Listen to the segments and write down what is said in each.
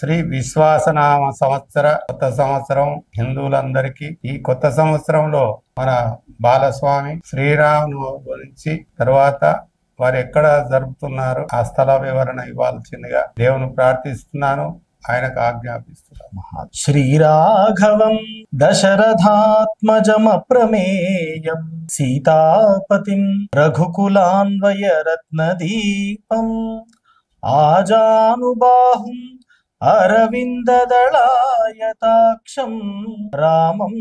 శ్రీ విశ్వాసనామ సంవత్సర కొత్త సంవత్సరం హిందువులందరికీ ఈ కొత్త సంవత్సరంలో మన బాలస్వామి శ్రీరామును గురించి తర్వాత వారు ఎక్కడ జరుపుతున్నారు ఆ స్థల వివరణ ఇవ్వాల్సిందిగా దేవుని ప్రార్థిస్తున్నాను, ఆయనకు ఆజ్ఞాపిస్తున్నాను. శ్రీరాఘవం దశరథాత్మజమప్రమేయం సీతాపతిం రఘుకులాన్వయ రత్నదీపం ఆజానుబాహుం అరవిందదళాయతాక్షం రామం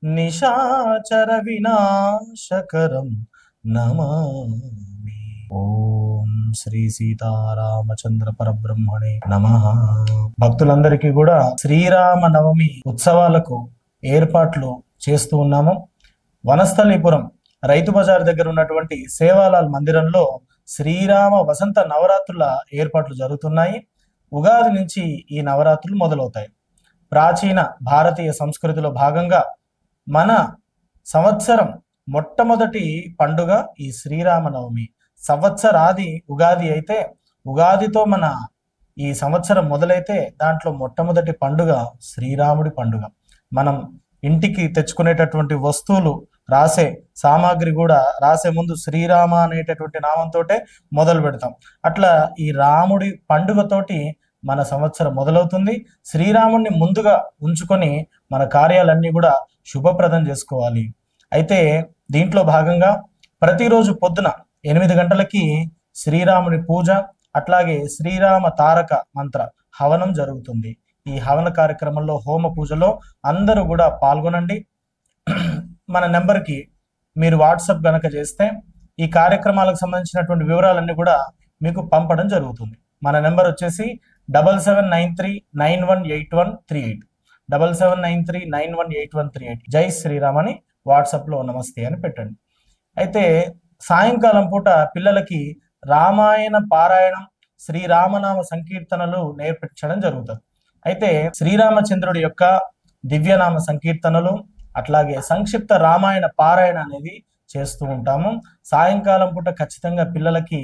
నిశాచర వినాశకరం నమామి. ఓం శ్రీ సీతారామచంద్ర పరబ్రహ్మణే నమః. భక్తులందరికీ కూడా శ్రీరామ నవమి ఉత్సవాలకు ఏర్పాట్లు చేస్తూ ఉన్నాము. వనస్థలీపురం రైతు బజార్ దగ్గర ఉన్నటువంటి సేవాలాల్ మందిరంలో శ్రీరామ వసంత నవరాత్రుల ఏర్పాట్లు జరుగుతున్నాయి. ఉగాది నుంచి ఈ నవరాత్రులు మొదలవుతాయి. ప్రాచీన భారతీయ సంస్కృతిలో భాగంగా మన సంవత్సరం మొట్టమొదటి పండుగ ఈ శ్రీరామనవమి. సంవత్సరాది ఉగాది అయితే ఉగాదితో మన ఈ సంవత్సరం మొదలైతే దాంట్లో మొట్టమొదటి పండుగ శ్రీరాముడి పండుగ. మనం ఇంటికి తెచ్చుకునేటటువంటి వస్తువులు రాసే సామాగ్రి కూడా రాసే ముందు శ్రీరామ అనేటటువంటి నామంతో మొదలు పెడతాం. అట్లా ఈ రాముడి పండుగతోటి మన సంవత్సరం మొదలవుతుంది. శ్రీరాముడిని ముందుగా ఉంచుకొని మన కార్యాలన్నీ కూడా శుభప్రదం చేసుకోవాలి. అయితే దీంట్లో భాగంగా ప్రతిరోజు పొద్దున 8 గంటలకి శ్రీరాముని పూజ, అట్లాగే శ్రీరామ తారక మంత్ర హవనం జరుగుతుంది. ఈ హవన కార్యక్రమంలో హోమ పూజలో అందరూ కూడా పాల్గొనండి. మన నెంబర్కి మీరు వాట్సాప్ గనక చేస్తే ఈ కార్యక్రమాలకు సంబంధించినటువంటి వివరాలన్నీ కూడా మీకు పంపడం జరుగుతుంది. మన నెంబర్ వచ్చేసి 7793918138 7793918138. జై శ్రీరామ్ అని వాట్సాప్లో నమస్తే అని పెట్టండి. అయితే సాయంకాలం పూట పిల్లలకి రామాయణ పారాయణం, శ్రీరామనామ సంకీర్తనలు నేర్పించడం జరుగుతుంది. అయితే శ్రీరామచంద్రుడి యొక్క దివ్యనామ సంకీర్తనలు అట్లాగే సంక్షిప్త రామాయణ పారాయణ అనేది చేస్తూ ఉంటాము. సాయంకాలం పూట ఖచ్చితంగా పిల్లలకి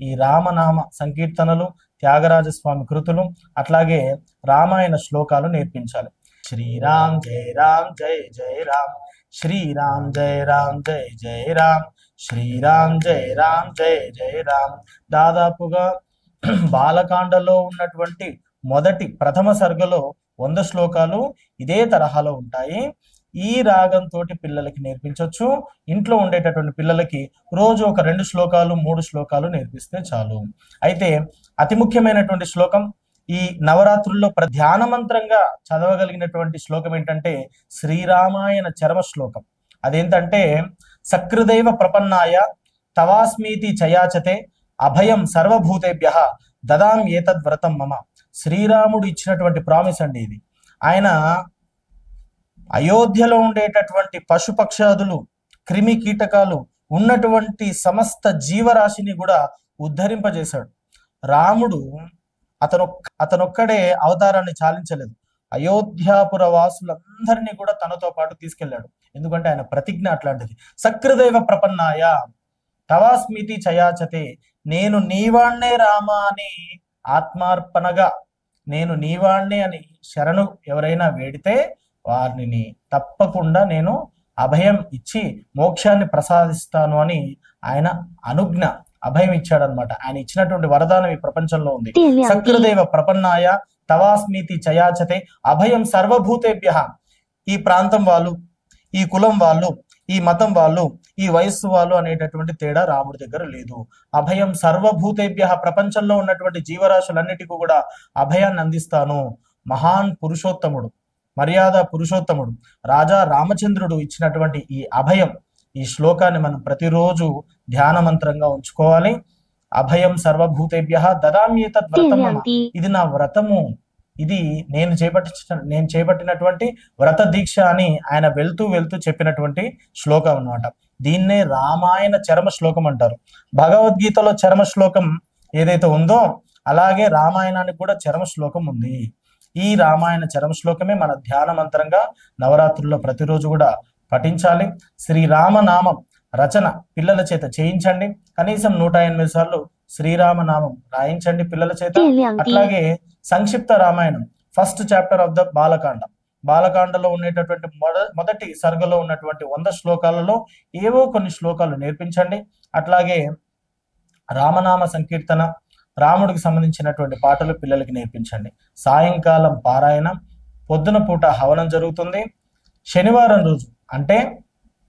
ఈ రామనామ సంకీర్తనలు, త్యాగరాజస్వామి కృతులు, అట్లాగే రామాయణ శ్లోకాలు నేర్పించాలి. శ్రీరామ్ జయ రామ్ జయ జయ రామ్, శ్రీరామ్ జయ రామ్ జయ జయ రామ్, శ్రీరామ్ జయ రామ్ జయ జయ రామ్. దాదాపుగా బాలకాండలో ఉన్నటువంటి మొదటి ప్రథమ సర్గలో 100 శ్లోకాలు ఇదే తరహాలో ఉంటాయి. ఈ రాగంతో పిల్లలకి నేర్పించవచ్చు. ఇంట్లో ఉండేటటువంటి పిల్లలకి రోజు ఒక 2 శ్లోకాలు 3 శ్లోకాలు నేర్పిస్తే చాలు. అయితే అతి ముఖ్యమైనటువంటి శ్లోకం ఈ నవరాత్రుల్లో ధ్యాన మంత్రంగా చదవగలిగినటువంటి శ్లోకం ఏంటంటే శ్రీరామాయణ చరమ శ్లోకం. అదేంటంటే సకృదైవ ప్రపన్నాయ తవాస్మీతి చయాచతే అభయం సర్వభూతేభ్య దదాం ఏతద్వ్రతం మమ. శ్రీరాముడు ఇచ్చినటువంటి ప్రామిస్ అండి ఇది. ఆయన అయోధ్యలో ఉండేటటువంటి పశుపక్షాదులు, క్రిమి కీటకాలు ఉన్నటువంటి సమస్త జీవరాశిని కూడా ఉద్ధరింపజేశాడు. రాముడు అతనొక్కడే అవతారాన్ని చాలించలేదు. అయోధ్యాపుర వాసులందరినీ కూడా తనతో పాటు తీసుకెళ్లాడు. ఎందుకంటే ఆయన ప్రతిజ్ఞ అట్లాంటిది. సకృదైవ ప్రపన్నాయ తవాస్మితి చయాచతే, నేను నీవాణ్ణే రామా అని ఆత్మార్పణగా, నేను నీవాణ్ణే అని శరణు ఎవరైనా వేడితే వారిని తప్పకుండా నేను అభయం ఇచ్చి మోక్షాన్ని ప్రసాదిస్తాను అని ఆయన అనుజ్ఞ, అభయం ఇచ్చాడనమాట. ఆయన ఇచ్చినటువంటి వరదానం ఈ ప్రపంచంలో ఉంది. సకృదేవ ప్రపన్నాయ తవాస్మీతి చయాచతే అభయం సర్వభూతేభ్య. ఈ ప్రాంతం వాళ్ళు, ఈ కులం వాళ్ళు, ఈ మతం వాళ్ళు, ఈ వయస్సు వాళ్ళు అనేటటువంటి తేడా రాముడి దగ్గర లేదు. అభయం సర్వభూతేభ్య, ప్రపంచంలో ఉన్నటువంటి జీవరాశులన్నిటికీ కూడా అభయాన్ని అందిస్తాను. మహాన్ పురుషోత్తముడు, మర్యాద పురుషోత్తముడు రాజా రామచంద్రుడు ఇచ్చినటువంటి ఈ అభయం, ఈ శ్లోకాన్ని మనం ప్రతిరోజు ధ్యాన మంత్రంగా ఉంచుకోవాలి. అభయం సర్వభూతేభ్య దదామ్యేతద్వ్రతం మమ. ఇది నా వ్రతము, ఇది నేను చేపట్టినటువంటి వ్రత దీక్ష అని ఆయన వెళ్తూ చెప్పినటువంటి శ్లోకం అన్నమాట. దీన్నే రామాయణ చరమ శ్లోకం అంటారు. భగవద్గీతలో చరమ శ్లోకం ఏదైతే ఉందో అలాగే రామాయణానికి కూడా చరమ శ్లోకం ఉంది. ఈ రామాయణ చరమ శ్లోకమే మన ధ్యాన మంత్రంగా నవరాత్రుల్లో ప్రతిరోజు కూడా పఠించాలి. శ్రీరామనామం రచన పిల్లల చేత చేయించండి. కనీసం 108 సార్లు శ్రీరామనామం రాయించండి పిల్లల చేత. 电量低， అట్లాగే సంక్షిప్త Ramayanam first chapter of the Balakanda, బాలకాండలో ఉండేటటువంటి మొదటి సర్గలో ఉన్నటువంటి 100 శ్లోకాలలో ఏవో కొన్ని శ్లోకాలు నేర్పించండి. అట్లాగే రామనామ సంకీర్తన, రాముడికి సంబంధించినటువంటి పాటలు పిల్లలకి నేర్పించండి. సాయంకాలం పారాయణం, పొద్దున పూట హవనం జరుగుతుంది. శనివారం రోజు అంటే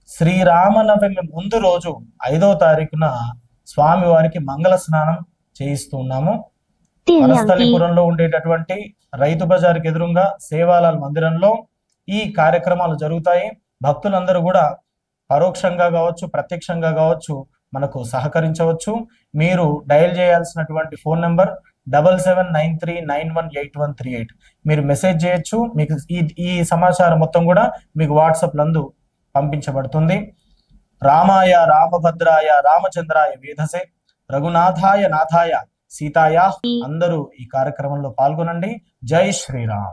శ్రీరామనవమి ముందు రోజు 5వ తారీఖున స్వామివారికి మంగళ స్నానం చేయిస్తున్నాము. 电量低， వనస్థలిపురంలో ఉండేటటువంటి రైతు బజార్కి ఎదురుగా సేవాలాల్ మందిరంలో ఈ కార్యక్రమాలు జరుగుతాయి. భక్తులందరూ కూడా పరోక్షంగా కావచ్చు, ప్రత్యక్షంగా కావచ్చు మనకు సహకరించవచ్చు. మీరు డయల్ చేయాల్సినటువంటి ఫోన్ నెంబర్ 7793918138. మీరు మెసేజ్ చేయొచ్చు. మీకు ఈ సమాచారం మొత్తం కూడా మీకు వాట్సాప్ నందు పంపించబడుతుంది. రామాయ రామభద్రాయ రామచంద్రాయ వేధసే రఘునాథాయ నాథాయ సీతాయ. అందరూ ఈ కార్యక్రమంలో పాల్గొనండి. జై శ్రీరామ్.